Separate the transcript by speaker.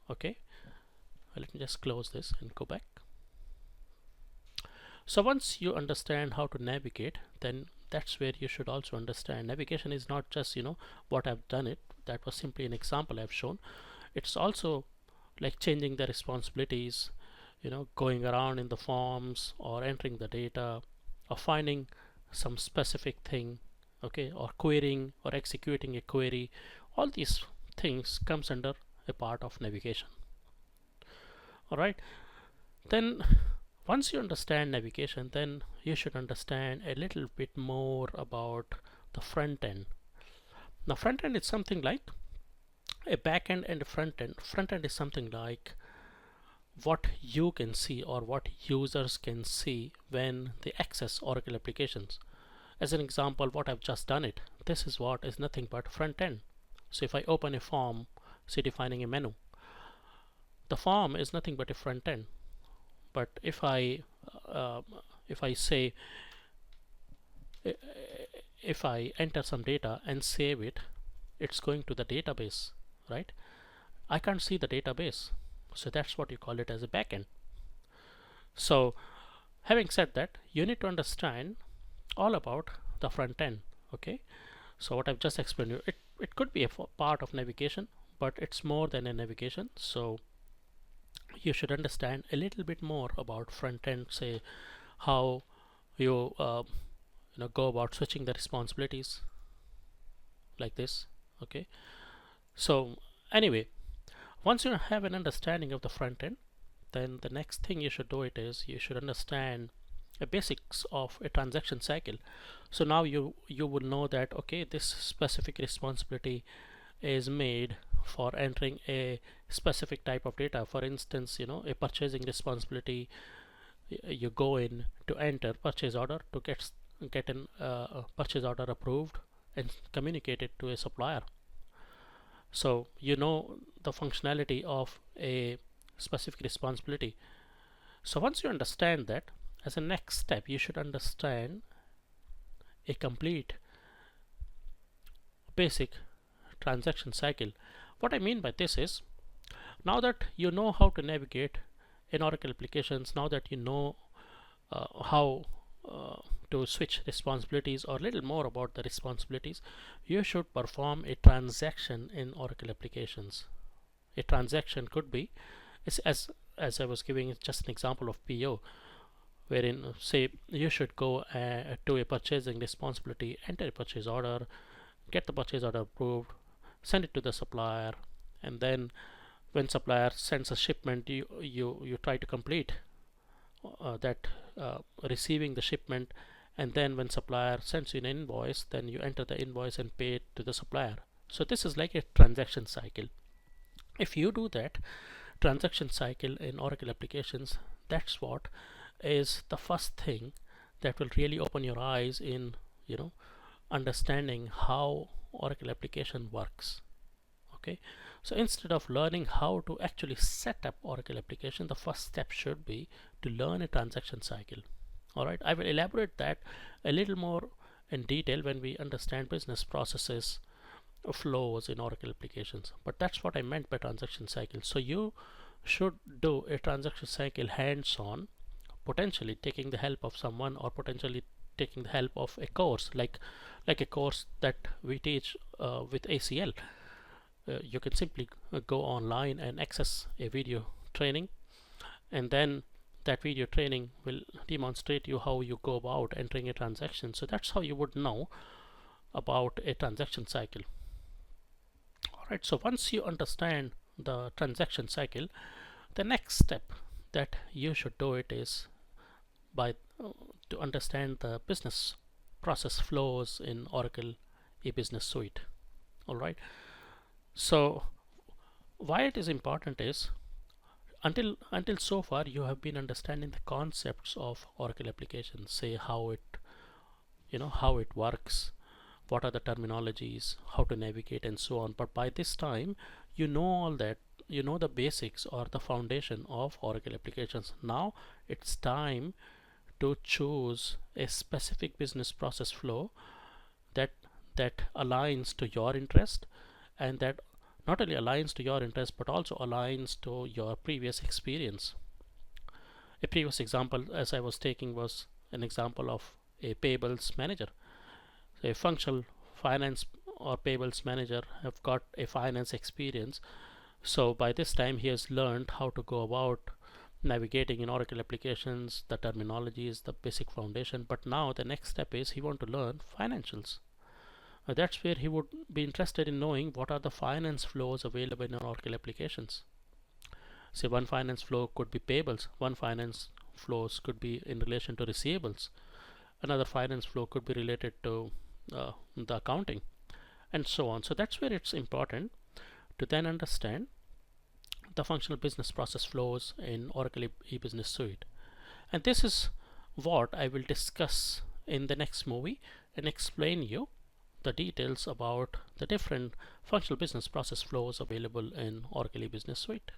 Speaker 1: Okay, let me just close this and go back. So once you understand how to navigate, then that's where you should also understand navigation is not just, what I've done it. That was simply an example I've shown. It's also like changing the responsibilities, going around in the forms or entering the data or finding some specific thing, okay, or querying or executing a query. All these things comes under a part of navigation. All right, then once you understand navigation, then you should understand a little bit more about the front end. Now front end is something like a back end and a front end. Front end is something like what you can see or what users can see when they access Oracle applications. As an example, what I've just done it, this is what is nothing but front end. So if I open a form, say defining a menu, the form is nothing but a front end. But if I say, if I enter some data and save it, it's going to the database, right? I can't see the database, so that's what you call it as a backend. So having said that, you need to understand all about the front end. Okay, so what I've just explained you, it could be a part of navigation, but it's more than a navigation. So you should understand a little bit more about front end, say how you go about switching the responsibilities like this. Okay, so anyway, once you have an understanding of the front end, then the next thing you should do it is you should understand the basics of a transaction cycle. So now you will know that, okay, this specific responsibility is made for entering a specific type of data. For instance, a purchasing responsibility, you go in to enter purchase order to get an purchase order approved and communicate it to a supplier. So the functionality of a specific responsibility. So once you understand that, as a next step you should understand a complete basic transaction cycle. What I mean by this is, now that you know how to navigate in Oracle applications, now that you know how to switch responsibilities or a little more about the responsibilities, you should perform a transaction in Oracle applications. A transaction could be, as I was giving just an example of PO, wherein say you should go to a purchasing responsibility, enter a purchase order, get the purchase order approved, send it to the supplier, and then when supplier sends a shipment, you try to complete that receiving the shipment, and then when supplier sends you an invoice, then you enter the invoice and pay it to the supplier. So this is like a transaction cycle. If you do that transaction cycle in Oracle applications, that's what is the first thing that will really open your eyes in understanding how Oracle application works. Okay, so instead of learning how to actually set up Oracle application, the first step should be to learn a transaction cycle. Alright, I will elaborate that a little more in detail when we understand business processes flows in Oracle applications, but that's what I meant by transaction cycle. So you should do a transaction cycle hands-on, potentially taking the help of someone, or potentially taking the help of a course like a course that we teach with ACL. You can simply go online and access a video training, and then that video training will demonstrate you how you go about entering a transaction. So that's how you would know about a transaction cycle. Alright, so once you understand the transaction cycle, the next step that you should do it is by to understand the business process flows in Oracle e-business suite. Alright, so why it is important is, until so far you have been understanding the concepts of Oracle applications, say how it works, what are the terminologies, how to navigate, and so on. But by this time you know all that, you know the basics or the foundation of Oracle applications. Now it's time to choose a specific business process flow that aligns to your interest, and that not only aligns to your interest but also aligns to your previous experience. A previous example as I was taking was an example of a payables manager. So a functional finance or payables manager have got a finance experience, so by this time he has learned how to go about navigating in Oracle applications. The terminology is the basic foundation, but now the next step is he want to learn financials. That's where he would be interested in knowing what are the finance flows available in Oracle applications. Say one finance flow could be payables, one finance flows could be in relation to receivables, another finance flow could be related to the accounting, and so on. So that's where it's important to then understand the functional business process flows in Oracle e-business suite. And this is what I will discuss in the next movie and explain you the details about the different functional business process flows available in Oracle e-business suite.